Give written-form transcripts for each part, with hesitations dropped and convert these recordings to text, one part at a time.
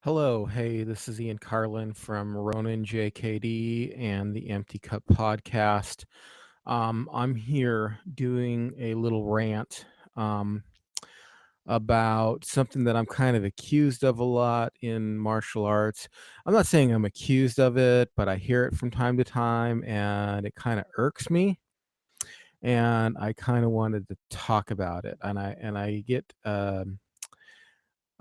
Hello, hey, this is Ian Carlin from Ronan JKD and the Empty Cup podcast. I'm here doing a little rant um, about something that I'm kind of accused of a lot in martial arts. I'm not saying I'm accused of it, but I hear it from time to time, and it kind of irks me. And I kind of wanted to talk about it, and I get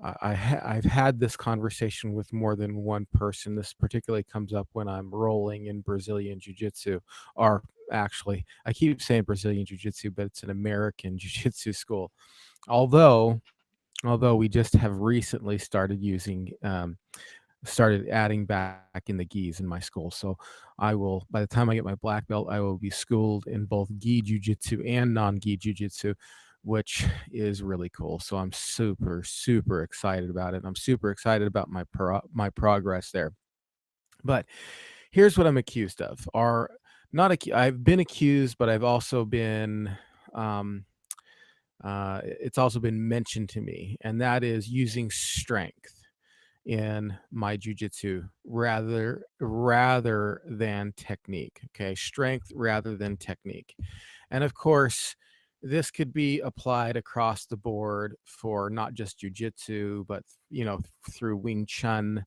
I've had this conversation with more than one person. This particularly comes up when I'm rolling in Brazilian Jiu-Jitsu, or actually, I keep saying Brazilian Jiu-Jitsu, but it's an American Jiu-Jitsu school. Although, although we just have recently started adding back in the gis in my school. So I will, by the time I get my black belt, I will be schooled in both gi jujitsu and non-gi jujitsu, which is really cool. So I'm super excited about it. I'm super excited about my progress there. But here's what I'm accused of, or not. I've been accused, but I've also been. Um, it's also been mentioned to me, and that is using strength in my jujitsu rather than technique. Okay, strength rather than technique. And of course, this could be applied across the board for not just jujitsu, but through Wing Chun,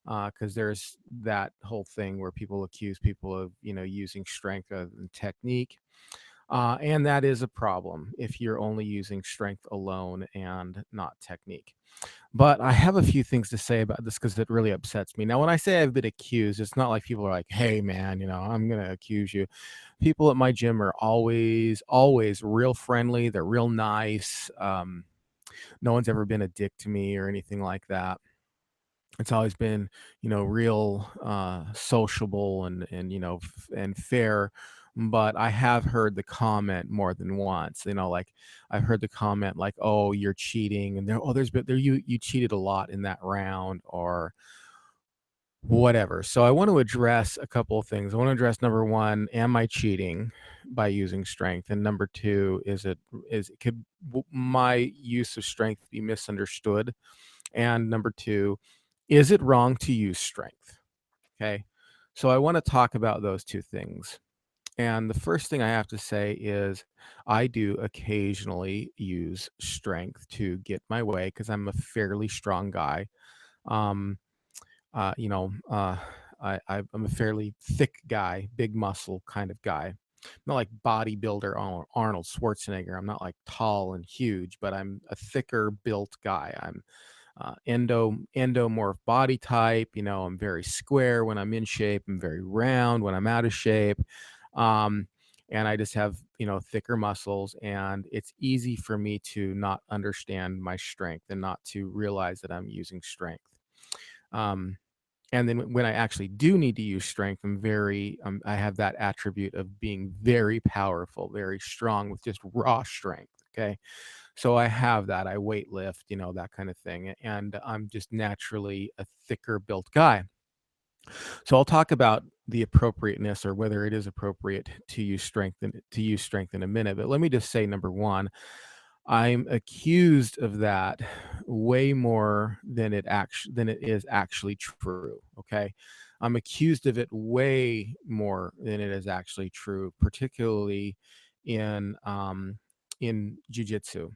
because there's that whole thing where people accuse people of using strength rather than technique. And that is a problem if you're only using strength alone and not technique. But I have a few things to say about this because it really upsets me. Now, when I say I've been accused, it's not like people are like, "Hey, man, I'm gonna accuse you." People at my gym are always real friendly. They're real nice. No one's ever been a dick to me or anything like that. It's always been, real sociable and fair. But I have heard the comment more than once. Like I've heard the comment like, "Oh, you're cheating," and there's been there you cheated a lot in that round or whatever. So I want to address a couple of things. I want to address number one, am I cheating by using strength? And number two, could my use of strength be misunderstood? And number two, is it wrong to use strength? Okay. So I want to talk about those two things. And the first thing I have to say is I do occasionally use strength to get my way because I'm a fairly strong guy. Um, you know, uh, I'm a fairly thick guy, big muscle kind of guy. I'm not like bodybuilder Arnold Schwarzenegger. I'm not like tall and huge, but I'm a thicker built guy. I'm endomorph body type. I'm very square when I'm in shape. I'm very round when I'm out of shape. Um, and I just have thicker muscles, and it's easy for me to not understand my strength and not to realize that I'm using strength. Um, and then when I actually do need to use strength, I have that attribute of being very powerful, very strong with just raw strength. Okay. So I have that. I weight lift, that kind of thing. And I'm just naturally a thicker built guy. So I'll talk about the appropriateness or whether it is appropriate to use strength in a minute. But let me just say number one, I'm accused of that way more than it is actually true. Okay. I'm accused of it way more than it is actually true, particularly in in jujitsu.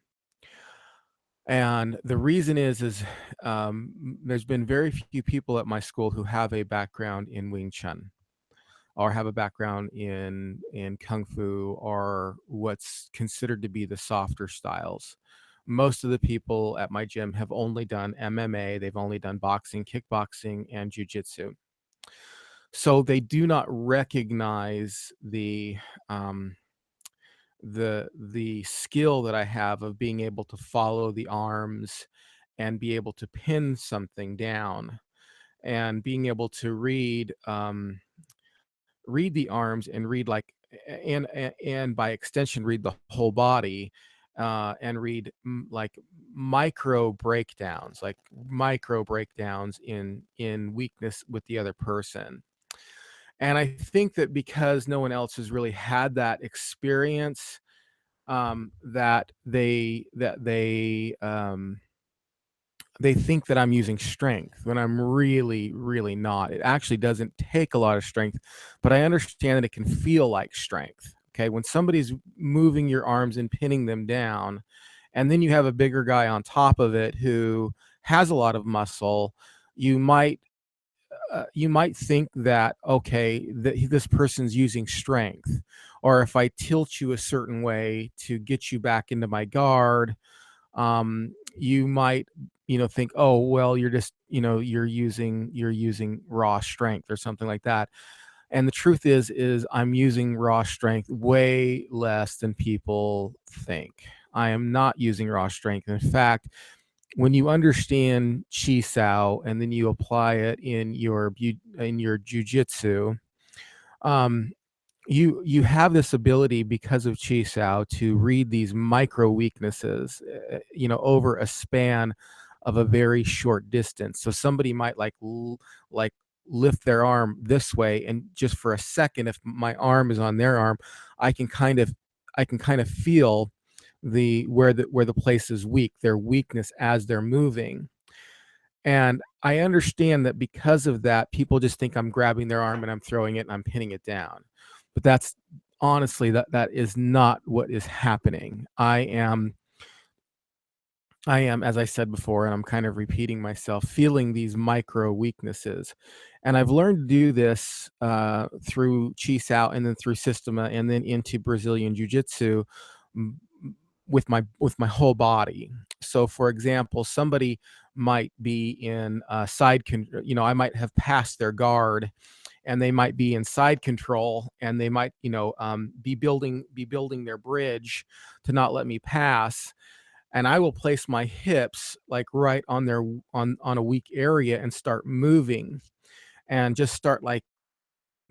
And the reason there's been very few people at my school who have a background in Wing Chun or have a background in Kung Fu or what's considered to be the softer styles. Most of the people at my gym have only done MMA, they've only done boxing, kickboxing, and jujitsu. So they do not recognize um, the skill that I have of being able to follow the arms and be able to pin something down and being able to read the arms and read like and by extension read the whole body and read like micro breakdowns in weakness with the other person. And I think that because no one else has really had that experience, that they they think that I'm using strength when I'm really, really not. It actually doesn't take a lot of strength, but I understand that it can feel like strength. Okay. When somebody's moving your arms and pinning them down, and then you have a bigger guy on top of it who has a lot of muscle, you might you might think that, okay, that this person's using strength, or if I tilt you a certain way to get you back into my guard, you might, think, oh well, you're just, you're using raw strength or something like that. And the truth is I'm using raw strength way less than people think. I am not using raw strength. In fact, when you understand chi sao and then you apply it in your jujitsu, um, you have this ability because of chi sao to read these micro weaknesses, over a span of a very short distance. So somebody might like lift their arm this way, and just for a second, if my arm is on their arm, I can kind of I can kind of feel the place is weak, their weakness as they're moving. And I understand that because of that, people just think I'm grabbing their arm and I'm throwing it and I'm pinning it down. But that's honestly, that is not what is happening. I am, as I said before, and I'm kind of repeating myself, feeling these micro weaknesses. And I've learned to do this through Chi Sao and then through Systema and then into Brazilian Jiu Jitsu, with my whole body. So, for example, somebody might be in I might have passed their guard, and they might be in side control, and they might, be building their bridge to not let me pass, and I will place my hips like right on their on a weak area and start moving, and just start like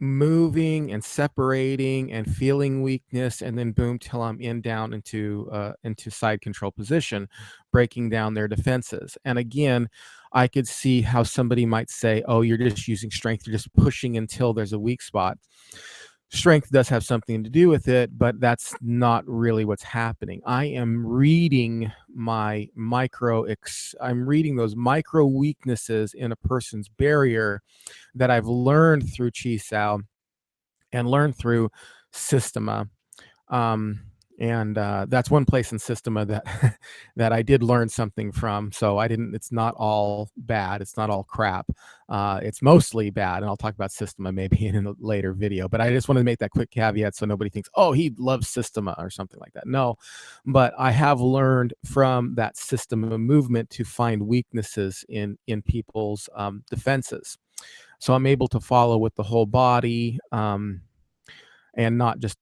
moving and separating and feeling weakness, and then boom, till I'm down into side control position, breaking down their defenses. And again, I could see how somebody might say, oh, you're just using strength, you're just pushing until there's a weak spot. Strength does have something to do with it, but that's not really what's happening. I am reading I'm reading those micro weaknesses in a person's barrier that I've learned through Chi Sao and learned through Systema. Um, and that's one place in Systema that that I did learn something from. So I didn't. It's not all bad. It's not all crap. It's mostly bad, and I'll talk about Systema maybe in a later video. But I just wanted to make that quick caveat so nobody thinks, oh, he loves Systema or something like that. No, but I have learned from that Systema movement to find weaknesses in people's defenses. So I'm able to follow with the whole body, and not just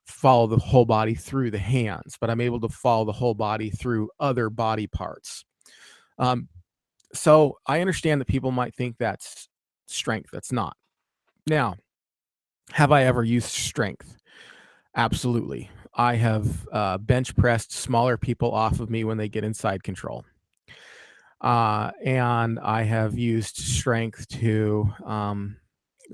follow the whole body through the hands, but I'm able to follow the whole body through other body parts. Um, so I understand that people might think that's strength. That's not. Now, have I ever used strength? Absolutely. I have bench pressed smaller people off of me when they get inside control. And I have used strength to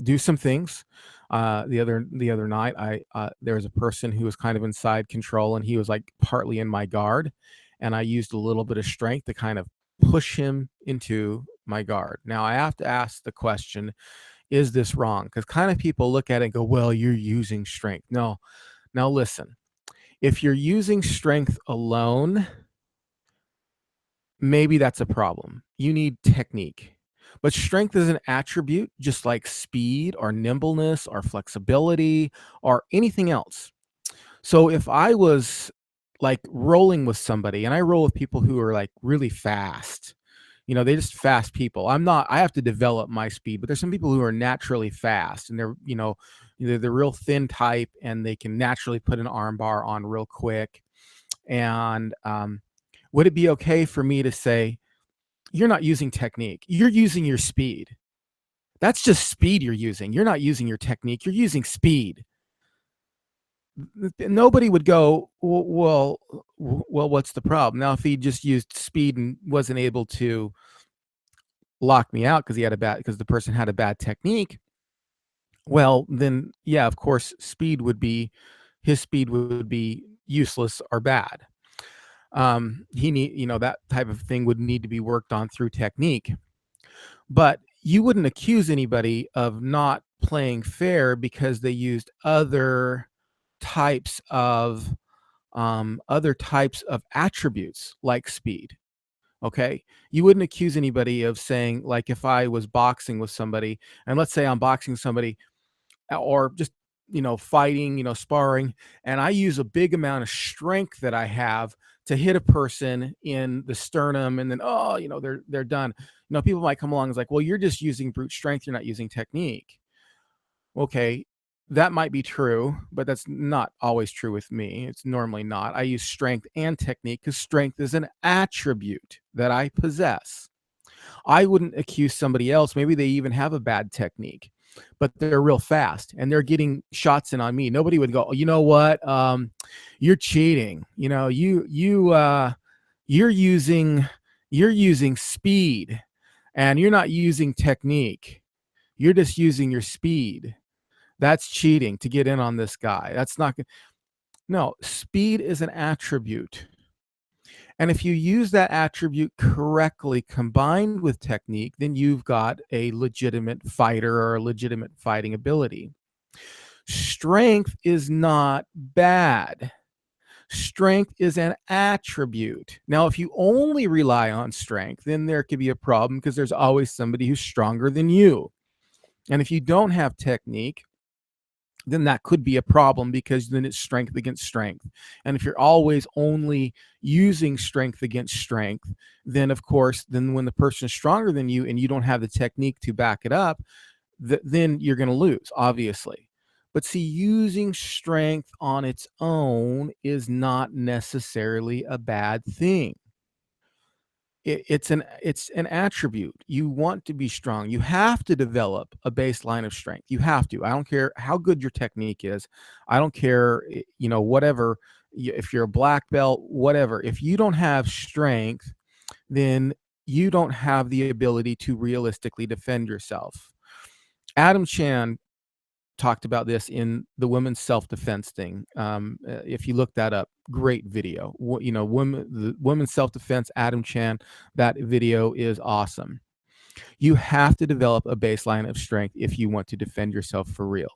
do some things. The other night, I there was a person who was kind of inside control, and he was like partly in my guard, and I used a little bit of strength to kind of push him into my guard. Now I have to ask the question: is this wrong? Because kind of people look at it and go, "Well, you're using strength." No, now listen. If you're using strength alone, maybe that's a problem. You need technique. But strength is an attribute, just like speed or nimbleness or flexibility or anything else. So if I was like rolling with somebody, and I roll with people who are like really fast, they just fast people. I have to develop my speed, but there's some people who are naturally fast, and they're the real thin type, and they can naturally put an arm bar on real quick. And would it be okay for me to say, you're not using technique, you're using your speed? That's just speed you're using. You're not using your technique, you're using speed. Nobody would go, well, what's the problem? Now, if he just used speed and wasn't able to lock me out because the person had a bad technique, well, then yeah, of course, his speed would be useless or bad. That type of thing would need to be worked on through technique. But you wouldn't accuse anybody of not playing fair because they used types of other types of attributes like speed. Okay. You wouldn't accuse anybody of saying, like, if I was boxing with somebody, and let's say I'm boxing somebody, or just, fighting, sparring, and I use a big amount of strength that I have to hit a person in the sternum, and then, oh, they're done. People might come along and it's like, well, you're just using brute strength, you're not using technique. Okay, that might be true, but that's not always true with me. It's normally not. I use strength and technique because strength is an attribute that I possess. I wouldn't accuse somebody else. Maybe they even have a bad technique, but they're real fast and they're getting shots in on me. Nobody would go, oh, you know what? You're cheating. You're using you're using speed and you're not using technique. You're just using your speed. That's cheating to get in on this guy. That's not good. No, speed is an attribute. And if you use that attribute correctly combined with technique, then you've got a legitimate fighter or a legitimate fighting ability. Strength is not bad. Strength is an attribute. Now, if you only rely on strength, then there could be a problem because there's always somebody who's stronger than you. And if you don't have technique, then that could be a problem because then it's strength against strength. And if you're always only using strength against strength, then of course, then when the person is stronger than you and you don't have the technique to back it up, then you're going to lose, obviously. But see, using strength on its own is not necessarily a bad thing. It's an attribute. You want to be strong. You have to develop a baseline of strength. You have to. I don't care how good your technique is. I don't care, whatever. If you're a black belt, whatever. If you don't have strength, then you don't have the ability to realistically defend yourself. Adam Chan talked about this in the women's self-defense thing. If you look that up, great video. The women's self-defense, Adam Chan, that video is awesome. You have to develop a baseline of strength if you want to defend yourself for real.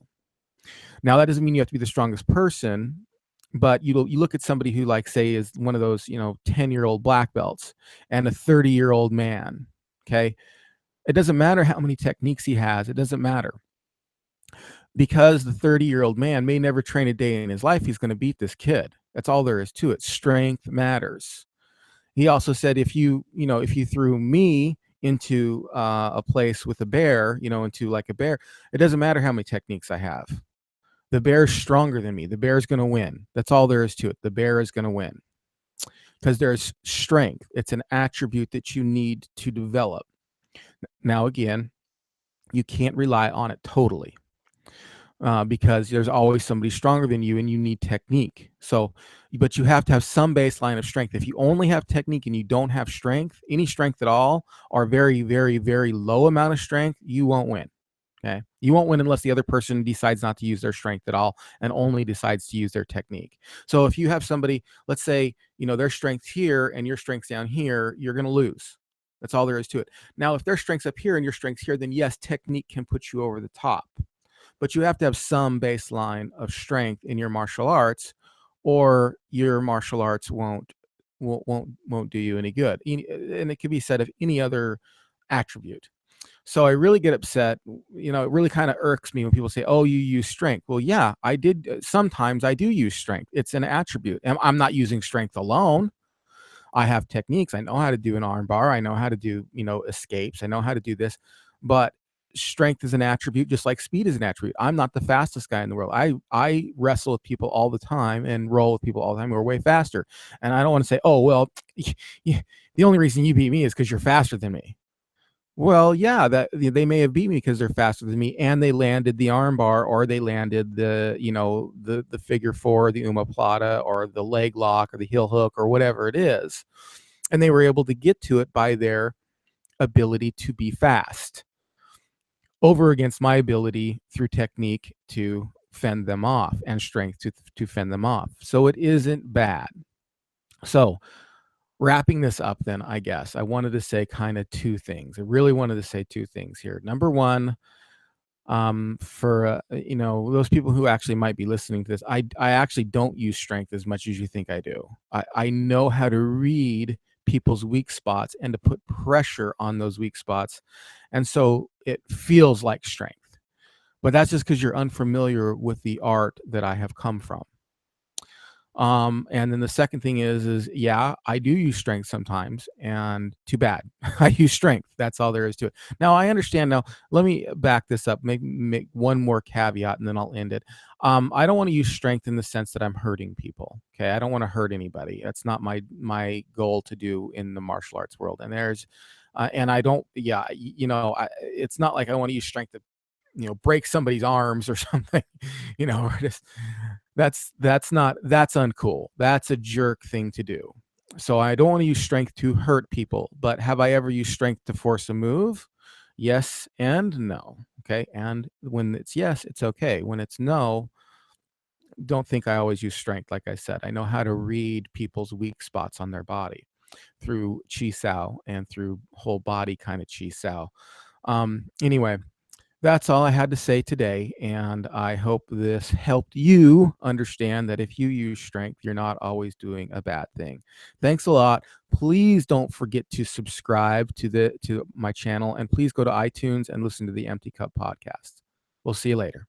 Now, that doesn't mean you have to be the strongest person, but you look at somebody who, like, say, is one of those 10-year-old black belts and a 30-year-old man. Okay, it doesn't matter how many techniques he has. It doesn't matter. Because the 30-year-old man may never train a day in his life, he's going to beat this kid. That's all there is to it. Strength matters. He also said, if you threw me into a place with a bear, into like a bear, it doesn't matter how many techniques I have. The bear's stronger than me. The bear's going to win. That's all there is to it. The bear is going to win because there's strength. It's an attribute that you need to develop. Now, again, you can't rely on it totally. Because there's always somebody stronger than you and you need technique. But you have to have some baseline of strength. If you only have technique and you don't have strength, any strength at all, or very, very, very low amount of strength, you won't win. Okay. You won't win unless the other person decides not to use their strength at all and only decides to use their technique. So if you have somebody, let's say, their strength's here and your strength's down here, you're going to lose. That's all there is to it. Now, if their strength's up here and your strength's here, then yes, technique can put you over the top. But you have to have some baseline of strength in your martial arts, or your martial arts won't do you any good. And it could be said of any other attribute. So I really get upset. It really kind of irks me when people say, "Oh, you use strength." Well, yeah, I did. Sometimes I do use strength. It's an attribute. I'm not using strength alone. I have techniques. I know how to do an arm bar. I know how to do, escapes. I know how to do this, but strength is an attribute, just like speed is an attribute. I'm not the fastest guy in the world. I wrestle with people all the time and roll with people all the time who are way faster. And I don't want to say, oh, well, the only reason you beat me is because you're faster than me. Well, yeah, that they may have beat me because they're faster than me, and they landed the armbar, or they landed the figure four, the omoplata, or the leg lock, or the heel hook, or whatever it is, and they were able to get to it by their ability to be fast, over against my ability through technique to fend them off and strength to fend them off. So it isn't bad. So, wrapping this up then, I guess, I wanted to say kinda 2 things. I really wanted to say 2 things here. Number 1, for, those people who actually might be listening to this, I actually don't use strength as much as you think I do. I know how to read people's weak spots and to put pressure on those weak spots, and so it feels like strength. But that's just because 'cause you're unfamiliar with the art that I have come from. And then the second thing is yeah, I do use strength sometimes, and too bad. I use strength. That's all there is to it. Now I understand. Now let me back this up. Make one more caveat, and then I'll end it. I don't want to use strength in the sense that I'm hurting people. Okay, I don't want to hurt anybody. That's not my goal to do in the martial arts world. And and I don't. Yeah, it's not like I want to use strength to break somebody's arms or something, or just that's uncool. That's a jerk thing to do. So I don't want to use strength to hurt people, but have I ever used strength to force a move? Yes and no. Okay. And when it's yes, it's okay. When it's no, don't think I always use strength. Like I said, I know how to read people's weak spots on their body through chi sao and through whole body kind of chi sao. Anyway, that's all I had to say today, and I hope this helped you understand that if you use strength, you're not always doing a bad thing. Thanks a lot. Please don't forget to subscribe to my channel, and please go to iTunes and listen to the Empty Cup podcast. We'll see you later.